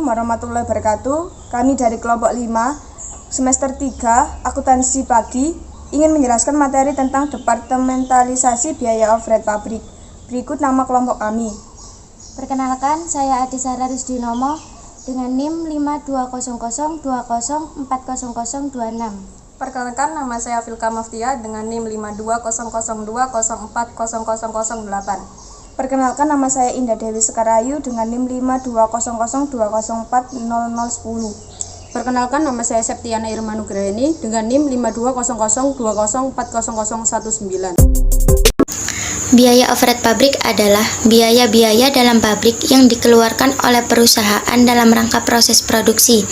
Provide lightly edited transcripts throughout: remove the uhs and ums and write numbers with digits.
warahmatullahi wabarakatuh. Kami dari kelompok 5, semester 3, akuntansi pagi, ingin menjelaskan materi tentang departementalisasi biaya overhead pabrik. Berikut nama kelompok kami. Perkenalkan, saya Adisara Rusdinomo dengan NIM 520020404026. Perkenalkan, nama saya Filka Muftia dengan NIM 520020400008. Perkenalkan, nama saya Indah Dewi Sekarayu dengan NIM 5200204010. Perkenalkan, nama saya Septiana Irmanugraheni dengan NIM 5200204019. Biaya overhead pabrik adalah biaya-biaya dalam pabrik yang dikeluarkan oleh perusahaan dalam rangka proses produksi,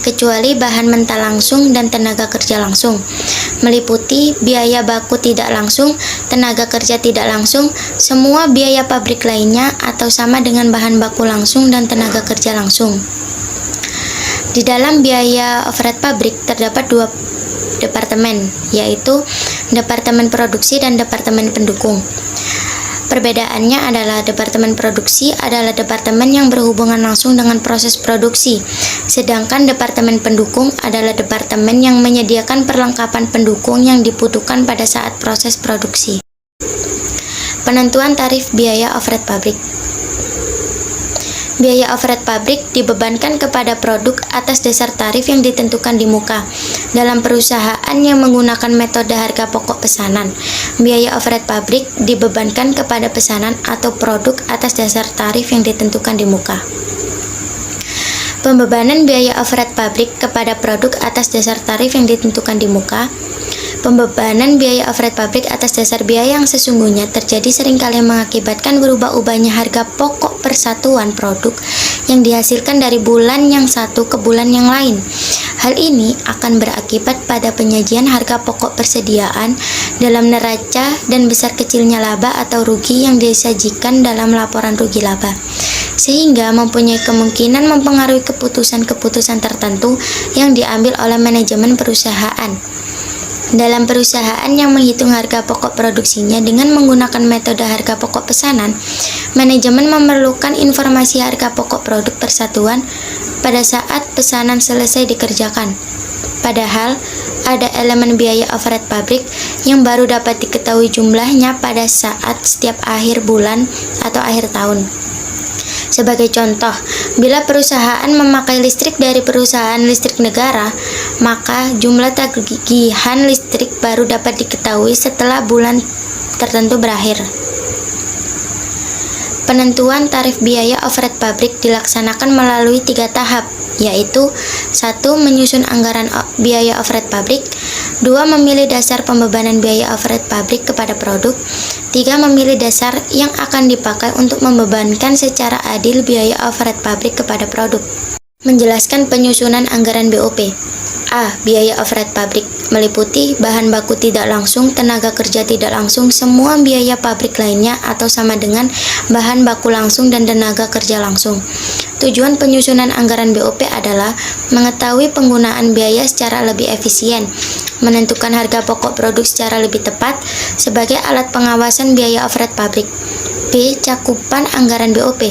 kecuali bahan mentah langsung dan tenaga kerja langsung, meliputi biaya baku tidak langsung, tenaga kerja tidak langsung, semua biaya pabrik lainnya atau sama dengan bahan baku langsung dan tenaga kerja langsung. Di dalam biaya overhead pabrik terdapat dua departemen, yaitu Departemen Produksi dan Departemen Pendukung. Perbedaannya adalah departemen produksi adalah departemen yang berhubungan langsung dengan proses produksi, sedangkan departemen pendukung adalah departemen yang menyediakan perlengkapan pendukung yang dibutuhkan pada saat proses produksi. Penentuan tarif biaya overhead pabrik. Biaya overhead pabrik dibebankan kepada produk atas dasar tarif yang ditentukan di muka. Dalam perusahaan yang menggunakan metode harga pokok pesanan, biaya overhead pabrik dibebankan kepada pesanan atau produk atas dasar tarif yang ditentukan di muka. Pembebanan biaya overhead pabrik kepada produk atas dasar tarif yang ditentukan di muka. Pembebanan biaya overhead pabrik atas dasar biaya yang sesungguhnya terjadi seringkali mengakibatkan berubah-ubahnya harga pokok persatuan produk yang dihasilkan dari bulan yang satu ke bulan yang lain. Hal ini akan berakibat pada penyajian harga pokok persediaan dalam neraca dan besar kecilnya laba atau rugi yang disajikan dalam laporan rugi laba, sehingga mempunyai kemungkinan mempengaruhi keputusan-keputusan tertentu yang diambil oleh manajemen perusahaan. Dalam perusahaan yang menghitung harga pokok produksinya dengan menggunakan metode harga pokok pesanan, manajemen memerlukan informasi harga pokok produk persatuan pada saat pesanan selesai dikerjakan. Padahal, ada elemen biaya overhead pabrik yang baru dapat diketahui jumlahnya pada saat setiap akhir bulan atau akhir tahun. Sebagai contoh, bila perusahaan memakai listrik dari perusahaan listrik negara, maka jumlah tagihan listrik baru dapat diketahui setelah bulan tertentu berakhir. Penentuan tarif biaya overhead pabrik dilaksanakan melalui 3 tahap, yaitu 1. Menyusun anggaran biaya overhead pabrik, 2. Memilih dasar pembebanan biaya overhead pabrik kepada produk, 3. Memilih dasar yang akan dipakai untuk membebankan secara adil biaya overhead pabrik kepada produk. Menjelaskan penyusunan anggaran BOP. A. Biaya overhead pabrik meliputi bahan baku tidak langsung, tenaga kerja tidak langsung, semua biaya pabrik lainnya atau sama dengan bahan baku langsung dan tenaga kerja langsung. Tujuan penyusunan anggaran BOP adalah mengetahui penggunaan biaya secara lebih efisien, menentukan harga pokok produk secara lebih tepat sebagai alat pengawasan biaya overhead pabrik. B. Cakupan anggaran BOP.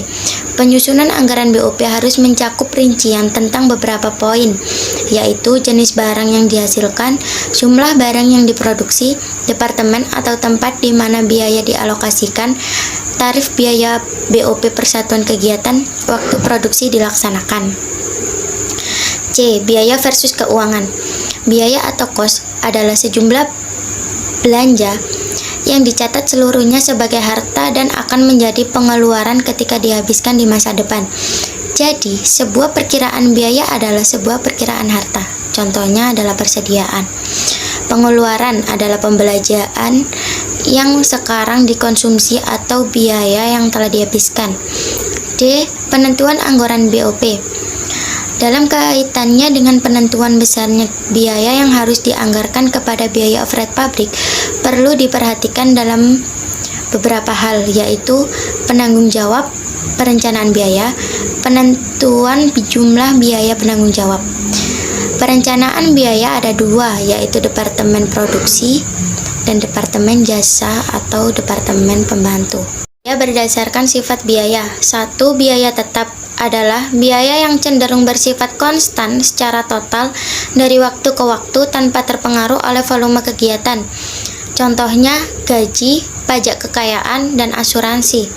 Penyusunan anggaran BOP harus mencakup rincian tentang beberapa poin, yaitu jenis barang yang dihasilkan, jumlah barang yang diproduksi, departemen atau tempat di mana biaya dialokasikan, tarif biaya BOP persatuan kegiatan, waktu produksi dilaksanakan. C. Biaya versus keuangan. Biaya atau cost adalah sejumlah belanja yang dicatat seluruhnya sebagai harta dan akan menjadi pengeluaran ketika dihabiskan di masa depan. Jadi, sebuah perkiraan biaya adalah sebuah perkiraan harta. Contohnya adalah persediaan. Pengeluaran adalah pembelanjaan yang sekarang dikonsumsi atau biaya yang telah dihabiskan. D. Penentuan anggaran BOP. Dalam kaitannya dengan penentuan besarnya biaya yang harus dianggarkan kepada biaya overhead pabrik, perlu diperhatikan dalam beberapa hal, yaitu penanggung jawab, perencanaan biaya, penentuan jumlah biaya penanggung jawab. Perencanaan biaya ada 2, yaitu Departemen Produksi dan Departemen Jasa atau Departemen Pembantu. Ya, berdasarkan sifat biaya. 1. Biaya tetap adalah biaya yang cenderung bersifat konstan secara total dari waktu ke waktu tanpa terpengaruh oleh volume kegiatan. Contohnya gaji, pajak kekayaan, dan asuransi.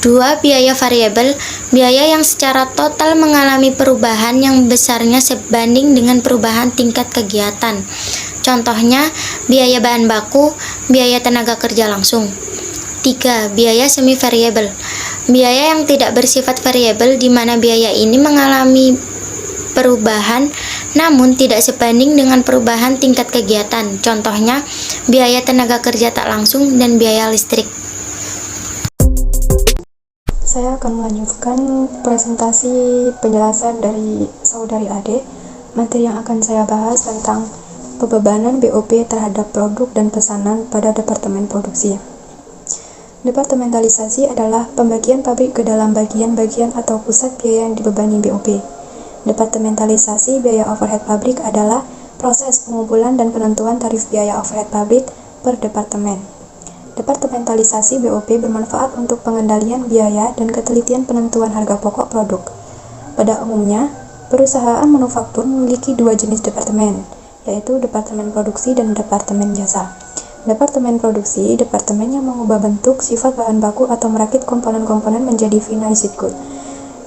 2. Biaya variabel, biaya yang secara total mengalami perubahan yang besarnya sebanding dengan perubahan tingkat kegiatan. Contohnya, biaya bahan baku, biaya tenaga kerja langsung. 3. Biaya semi variabel, biaya yang tidak bersifat variabel di mana biaya ini mengalami perubahan namun tidak sebanding dengan perubahan tingkat kegiatan. Contohnya, biaya tenaga kerja tak langsung dan biaya listrik. Saya akan melanjutkan presentasi penjelasan dari saudari Ade. Materi yang akan saya bahas tentang pembebanan BOP terhadap produk dan pesanan pada Departemen Produksi. Departementalisasi adalah pembagian pabrik ke dalam bagian-bagian atau pusat biaya yang dibebani BOP. Departementalisasi biaya overhead pabrik adalah proses pengumpulan dan penentuan tarif biaya overhead pabrik per departemen. Departementalisasi BOP bermanfaat untuk pengendalian biaya dan ketelitian penentuan harga pokok produk. Pada umumnya, perusahaan manufaktur memiliki dua jenis departemen, yaitu Departemen Produksi dan Departemen Jasa. Departemen Produksi, departemen yang mengubah bentuk, sifat bahan baku atau merakit komponen-komponen menjadi finished good.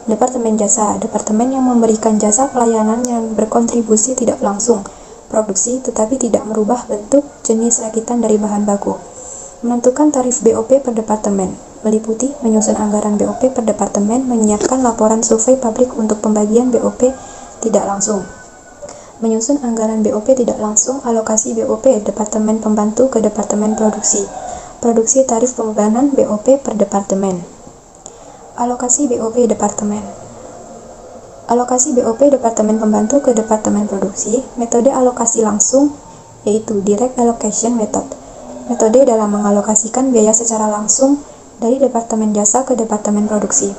Departemen Jasa, departemen yang memberikan jasa pelayanan yang berkontribusi tidak langsung, produksi tetapi tidak merubah bentuk, jenis rakitan dari bahan baku. Menentukan tarif BOP per departemen, meliputi menyusun anggaran BOP per departemen, menyiapkan laporan survei pabrik untuk pembagian BOP tidak langsung. Menyusun anggaran BOP tidak langsung, alokasi BOP Departemen Pembantu ke Departemen Produksi. Produksi tarif pembebanan BOP per departemen. Alokasi BOP Departemen. Alokasi BOP Departemen Pembantu ke Departemen Produksi. Metode alokasi langsung yaitu Direct Allocation Method. Metode dalam mengalokasikan biaya secara langsung dari Departemen Jasa ke Departemen Produksi.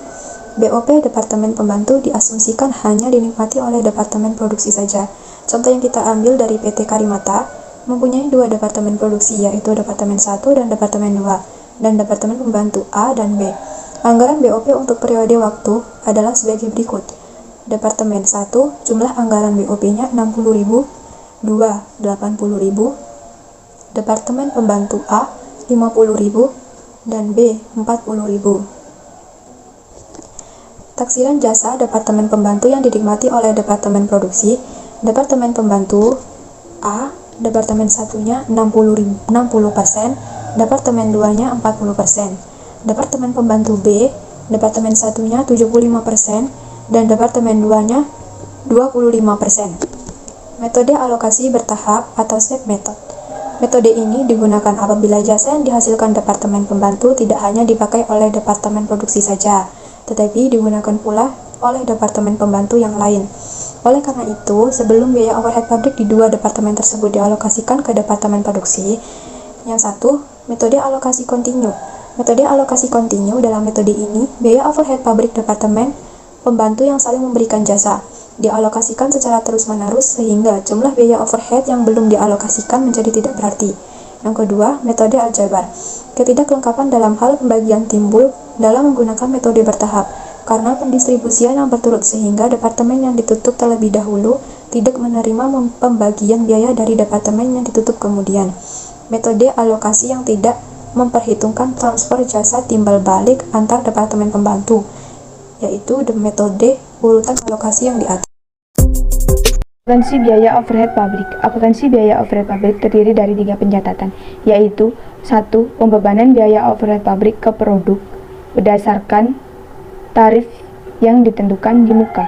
BOP Departemen Pembantu diasumsikan hanya dinikmati oleh Departemen Produksi saja. Contoh yang kita ambil dari PT Karimata, mempunyai dua Departemen Produksi, yaitu Departemen 1 dan Departemen 2, dan Departemen Pembantu A dan B. Anggaran BOP untuk periode waktu adalah sebagai berikut. Departemen 1, jumlah anggaran BOP-nya 60.000, 2, 80.000, Departemen Pembantu A, 50.000, dan B, 40.000. Taksiran jasa Departemen Pembantu yang dinikmati oleh Departemen Produksi. Departemen Pembantu A, Departemen 1-nya 60%, Departemen 2-nya 40%. Departemen Pembantu B, Departemen 1-nya 75%, dan Departemen 2-nya 25%. Metode alokasi bertahap atau step method. Metode ini digunakan apabila jasa yang dihasilkan Departemen Pembantu tidak hanya dipakai oleh Departemen Produksi saja, tetapi digunakan pula oleh Departemen Pembantu yang lain. Oleh karena itu, sebelum biaya overhead pabrik di dua departemen tersebut dialokasikan ke Departemen Produksi, yang satu, metode alokasi kontinu. Metode alokasi kontinu dalam metode ini, biaya overhead pabrik Departemen Pembantu yang saling memberikan jasa dialokasikan secara terus-menerus sehingga jumlah biaya overhead yang belum dialokasikan menjadi tidak berarti. Yang kedua, metode aljabar. Ketidaklengkapan dalam hal pembagian timbul dalam menggunakan metode bertahap, karena pendistribusian yang berturut sehingga departemen yang ditutup terlebih dahulu tidak menerima pembagian biaya dari departemen yang ditutup kemudian. Metode alokasi yang tidak memperhitungkan transfer jasa timbal balik antar departemen pembantu, yaitu metode urutan alokasi yang di atas. Akuntansi biaya overhead pabrik. Akuntansi biaya overhead pabrik terdiri dari 3 pencatatan, yaitu 1. Pembebanan biaya overhead pabrik ke produk berdasarkan tarif yang ditentukan di muka.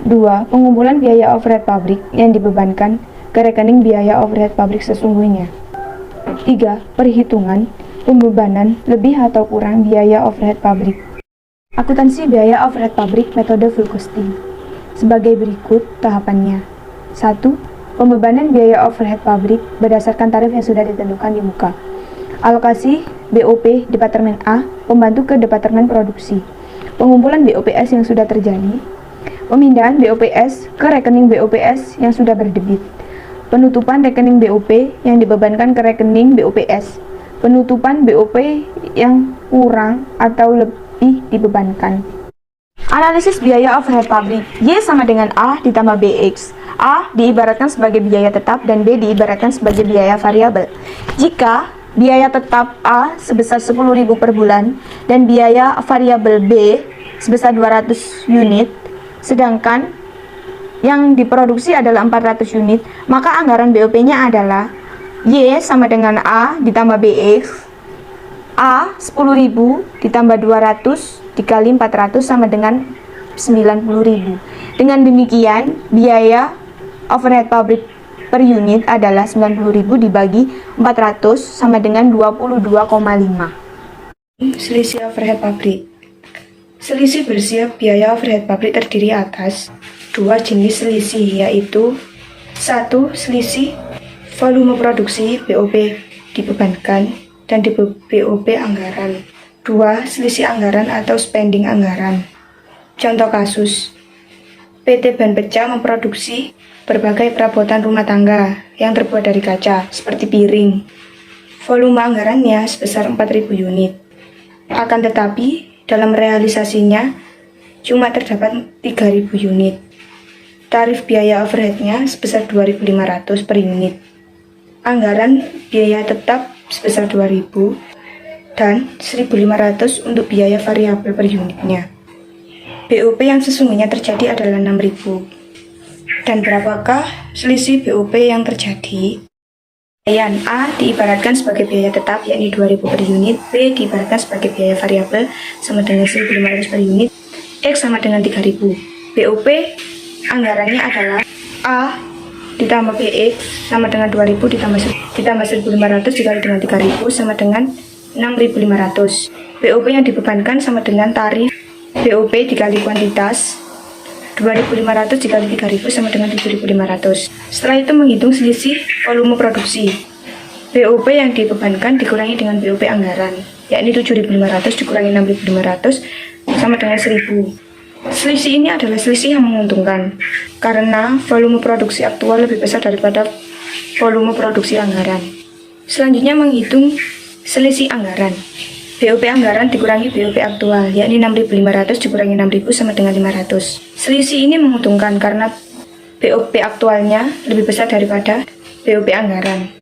2. Pengumpulan biaya overhead pabrik yang dibebankan ke rekening biaya overhead pabrik sesungguhnya. 3. Perhitungan pembebanan lebih atau kurang biaya overhead pabrik. Akuntansi biaya overhead pabrik metode full costing. Sebagai berikut tahapannya. 1. Pembebanan biaya overhead pabrik berdasarkan tarif yang sudah ditentukan di muka. Alokasi BOP Departemen A, Pembantu ke Departemen Produksi. Pengumpulan BOPS yang sudah terjadi. Pemindahan BOPS ke rekening BOPS yang sudah berdebit. Penutupan rekening BOP yang dibebankan ke rekening BOPS. Penutupan BOP yang kurang atau lebih dibebankan. Analisis biaya overhead pabrik. Y sama dengan A ditambah BX. A diibaratkan sebagai biaya tetap dan B diibaratkan sebagai biaya variabel. Jika biaya tetap A sebesar 10.000 per bulan dan biaya variabel B sebesar 200 unit, sedangkan yang diproduksi adalah 400 unit, maka anggaran BOP-nya adalah Y sama dengan A ditambah BX. A 10.000 ditambah 200 dikali 400 sama dengan 90.000. Dengan demikian, biaya overhead pabrik per unit adalah 90.000 dibagi 400 sama dengan 22,5. Selisih overhead pabrik. Selisih bersih biaya overhead pabrik terdiri atas dua jenis selisih, yaitu 1. Selisih volume produksi BOP dibebankan dan di BOP anggaran. 2. Selisih anggaran atau spending anggaran. Contoh kasus, PT Ban Pecah memproduksi berbagai perabotan rumah tangga yang terbuat dari kaca, seperti piring. Volume anggarannya sebesar 4.000 unit. Akan tetapi, dalam realisasinya cuma terdapat 3.000 unit. Tarif biaya overheadnya sebesar 2.500 per unit. Anggaran biaya tetap sebesar 2.000 dan 1.500 untuk biaya variabel per unitnya. BOP yang sesungguhnya terjadi adalah 6.000. Dan berapakah selisih BOP yang terjadi? Biaya A diibaratkan sebagai biaya tetap, yakni 2.000 per unit. B diibaratkan sebagai biaya variabel sama dengan 1.500 per unit. X sama dengan 3.000. BOP anggarannya adalah A ditambah BX sama dengan 2.000 ditambah 1.500 dikali dengan 3.000 sama dengan 6.500. BOP yang dibebankan sama dengan tarif BOP dikali kuantitas 2.500 dikali 3.000 sama dengan 7.500. Setelah itu menghitung selisih volume produksi. BOP yang dibebankan dikurangi dengan BOP anggaran, yakni 7.500 dikurangi 6.500 sama dengan 1.000. Selisih ini adalah selisih yang menguntungkan karena volume produksi aktual lebih besar daripada volume produksi anggaran. Selanjutnya menghitung selisih anggaran. BOP anggaran dikurangi BOP aktual, yakni 6.500 dikurangi 6.000 sama dengan 500. Selisih ini menguntungkan karena BOP aktualnya lebih besar daripada BOP anggaran.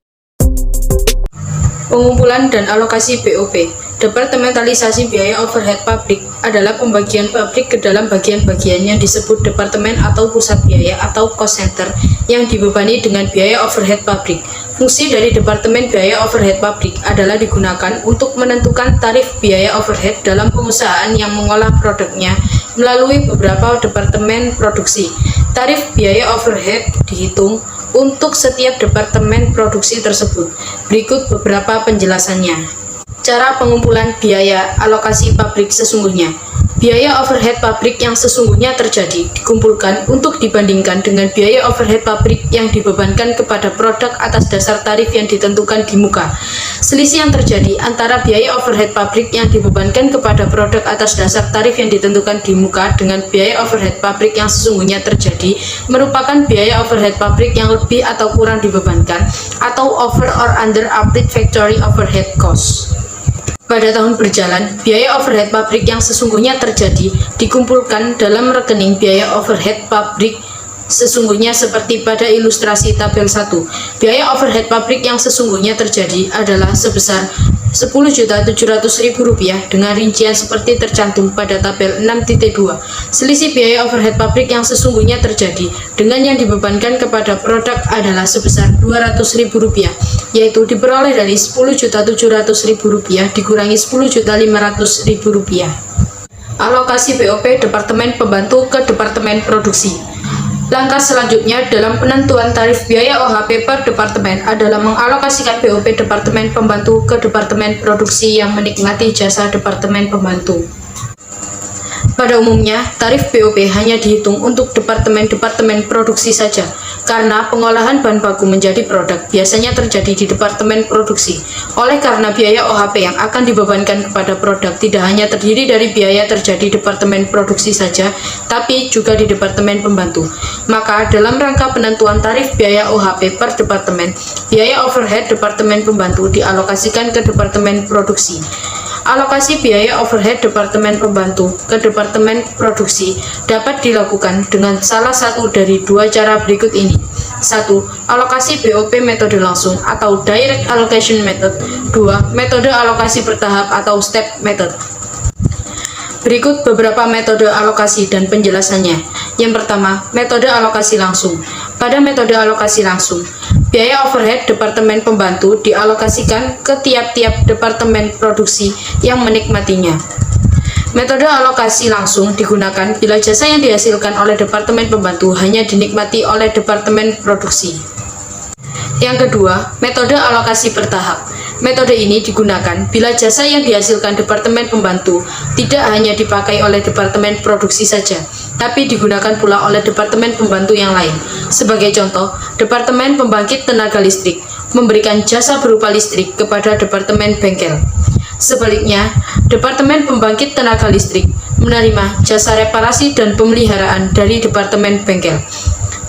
Pengumpulan dan alokasi BOP. Departementalisasi biaya overhead pabrik adalah pembagian pabrik ke dalam bagian-bagian yang disebut departemen atau pusat biaya atau cost center yang dibebani dengan biaya overhead pabrik. Fungsi dari departemen biaya overhead pabrik adalah digunakan untuk menentukan tarif biaya overhead dalam pengusahaan yang mengolah produknya melalui beberapa departemen produksi. Tarif biaya overhead dihitung untuk setiap departemen produksi tersebut. Berikut beberapa penjelasannya. Cara pengumpulan biaya alokasi pabrik sesungguhnya. Biaya overhead pabrik yang sesungguhnya terjadi dikumpulkan untuk dibandingkan dengan biaya overhead pabrik yang dibebankan kepada produk atas dasar tarif yang ditentukan di muka. Selisih yang terjadi antara biaya overhead pabrik yang dibebankan kepada produk atas dasar tarif yang ditentukan di muka dengan biaya overhead pabrik yang sesungguhnya terjadi merupakan biaya overhead pabrik yang lebih atau kurang dibebankan atau over or under applied factory overhead cost. Pada tahun berjalan, biaya overhead pabrik yang sesungguhnya terjadi dikumpulkan dalam rekening biaya overhead pabrik sesungguhnya seperti pada ilustrasi tabel 1. Biaya overhead pabrik yang sesungguhnya terjadi adalah sebesar Rp10.700.000 dengan rincian seperti tercantum pada tabel 6.2. Selisih biaya overhead pabrik yang sesungguhnya terjadi dengan yang dibebankan kepada produk adalah sebesar Rp200.000, yaitu diperoleh dari Rp10.700.000 dikurangi Rp10.500.000. Alokasi BOP Departemen Pembantu ke Departemen Produksi. Langkah selanjutnya dalam penentuan tarif biaya OHP per departemen adalah mengalokasikan BOP Departemen Pembantu ke Departemen Produksi yang menikmati jasa Departemen Pembantu. Pada umumnya, tarif BOP hanya dihitung untuk departemen-departemen produksi saja, karena pengolahan bahan baku menjadi produk biasanya terjadi di departemen produksi. Oleh karena biaya OHP yang akan dibebankan kepada produk tidak hanya terdiri dari biaya terjadi di departemen produksi saja, tapi juga di departemen pembantu. Maka dalam rangka penentuan tarif biaya OHP per departemen, biaya overhead departemen pembantu dialokasikan ke departemen produksi. Alokasi biaya overhead Departemen Pembantu ke Departemen Produksi dapat dilakukan dengan salah satu dari dua cara berikut ini. 1. Alokasi BOP metode langsung atau Direct Allocation Method. 2. Metode alokasi bertahap atau Step Method. Berikut beberapa metode alokasi dan penjelasannya. Yang pertama, metode alokasi langsung. Pada metode alokasi langsung, biaya overhead Departemen Pembantu dialokasikan ke tiap-tiap departemen produksi yang menikmatinya. Metode alokasi langsung digunakan bila jasa yang dihasilkan oleh Departemen Pembantu hanya dinikmati oleh Departemen Produksi. Yang kedua, metode alokasi bertahap. Metode ini digunakan bila jasa yang dihasilkan Departemen Pembantu tidak hanya dipakai oleh Departemen Produksi saja, tapi digunakan pula oleh Departemen Pembantu yang lain. Sebagai contoh, Departemen Pembangkit Tenaga Listrik memberikan jasa berupa listrik kepada Departemen Bengkel. Sebaliknya, Departemen Pembangkit Tenaga Listrik menerima jasa reparasi dan pemeliharaan dari Departemen Bengkel.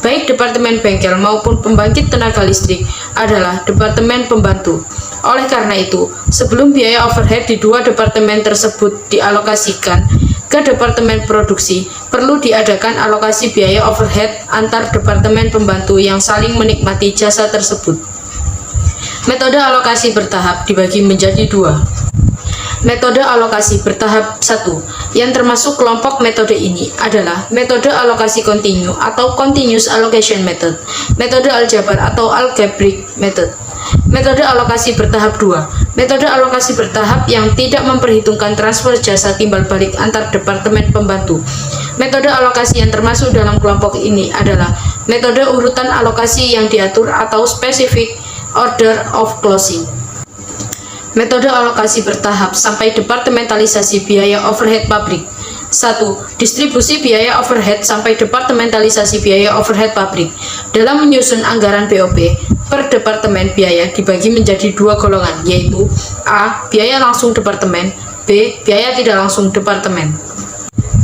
Baik Departemen Bengkel maupun Pembangkit Tenaga Listrik adalah Departemen Pembantu. Oleh karena itu, sebelum biaya overhead di dua departemen tersebut dialokasikan ke Departemen Produksi, perlu diadakan alokasi biaya overhead antar Departemen Pembantu yang saling menikmati jasa tersebut. Metode alokasi bertahap dibagi menjadi dua. Metode alokasi bertahap 1, yang termasuk kelompok metode ini adalah metode alokasi kontinu atau Continuous Allocation Method, metode aljabar atau Algebraic Method. Metode alokasi bertahap 2, metode alokasi bertahap yang tidak memperhitungkan transfer jasa timbal balik antar Departemen Pembantu. Metode alokasi yang termasuk dalam kelompok ini adalah metode urutan alokasi yang diatur atau Specific Order of Closing. Metode alokasi bertahap sampai departementalisasi biaya overhead pabrik. 1. Distribusi biaya overhead sampai departementalisasi biaya overhead pabrik. Dalam menyusun anggaran BOP, per departemen biaya dibagi menjadi dua golongan, yaitu A. Biaya langsung departemen, B. Biaya tidak langsung departemen.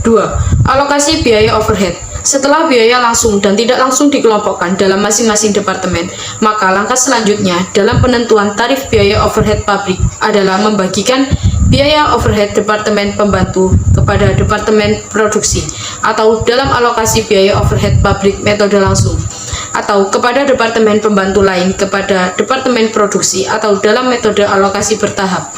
2. Alokasi biaya overhead. Setelah biaya langsung dan tidak langsung dikelompokkan dalam masing-masing departemen, maka langkah selanjutnya dalam penentuan tarif biaya overhead pabrik adalah membagikan biaya overhead Departemen Pembantu kepada Departemen Produksi, atau dalam alokasi biaya overhead pabrik metode langsung, atau kepada Departemen Pembantu lain kepada Departemen Produksi, atau dalam metode alokasi bertahap.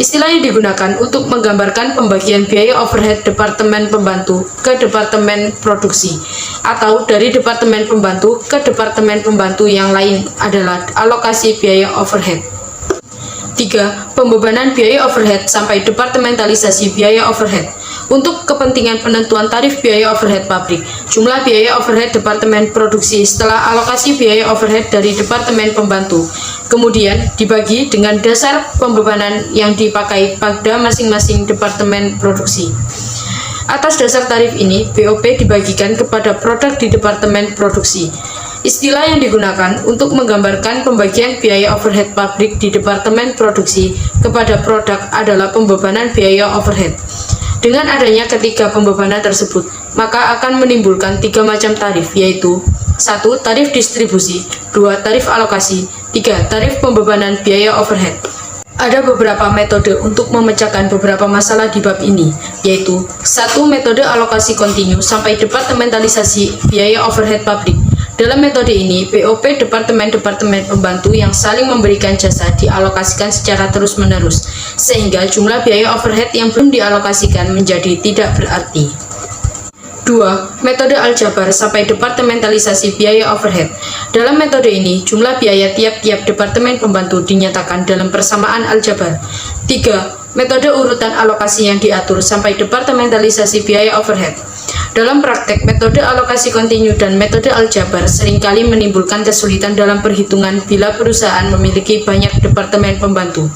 Istilah yang digunakan untuk menggambarkan pembagian biaya overhead Departemen Pembantu ke Departemen Produksi, atau dari Departemen Pembantu ke Departemen Pembantu yang lain adalah alokasi biaya overhead. 3. Pembebanan biaya overhead sampai departementalisasi biaya overhead. Untuk kepentingan penentuan tarif biaya overhead pabrik, jumlah biaya overhead Departemen Produksi setelah alokasi biaya overhead dari Departemen Pembantu kemudian dibagi dengan dasar pembebanan yang dipakai pada masing-masing Departemen Produksi. Atas dasar tarif ini, BOP dibagikan kepada produk di Departemen Produksi. Istilah yang digunakan untuk menggambarkan pembagian biaya overhead pabrik di Departemen Produksi kepada produk adalah pembebanan biaya overhead. Dengan adanya ketiga pembebanan tersebut, maka akan menimbulkan tiga macam tarif, yaitu 1. Tarif distribusi, 2. Tarif alokasi, 3. Tarif pembebanan biaya overhead. Ada beberapa metode untuk memecahkan beberapa masalah di bab ini, yaitu 1. Metode alokasi kontinu sampai departementalisasi biaya overhead pabrik. Dalam metode ini, BOP Departemen-Departemen Pembantu yang saling memberikan jasa dialokasikan secara terus-menerus, sehingga jumlah biaya overhead yang belum dialokasikan menjadi tidak berarti. 2. Metode aljabar sampai departementalisasi biaya overhead. Dalam metode ini, jumlah biaya tiap-tiap departemen pembantu dinyatakan dalam persamaan aljabar. 3. Metode urutan alokasi yang diatur sampai departementalisasi biaya overhead. Dalam praktek, metode alokasi kontinu dan metode aljabar seringkali menimbulkan kesulitan dalam perhitungan bila perusahaan memiliki banyak departemen pembantu.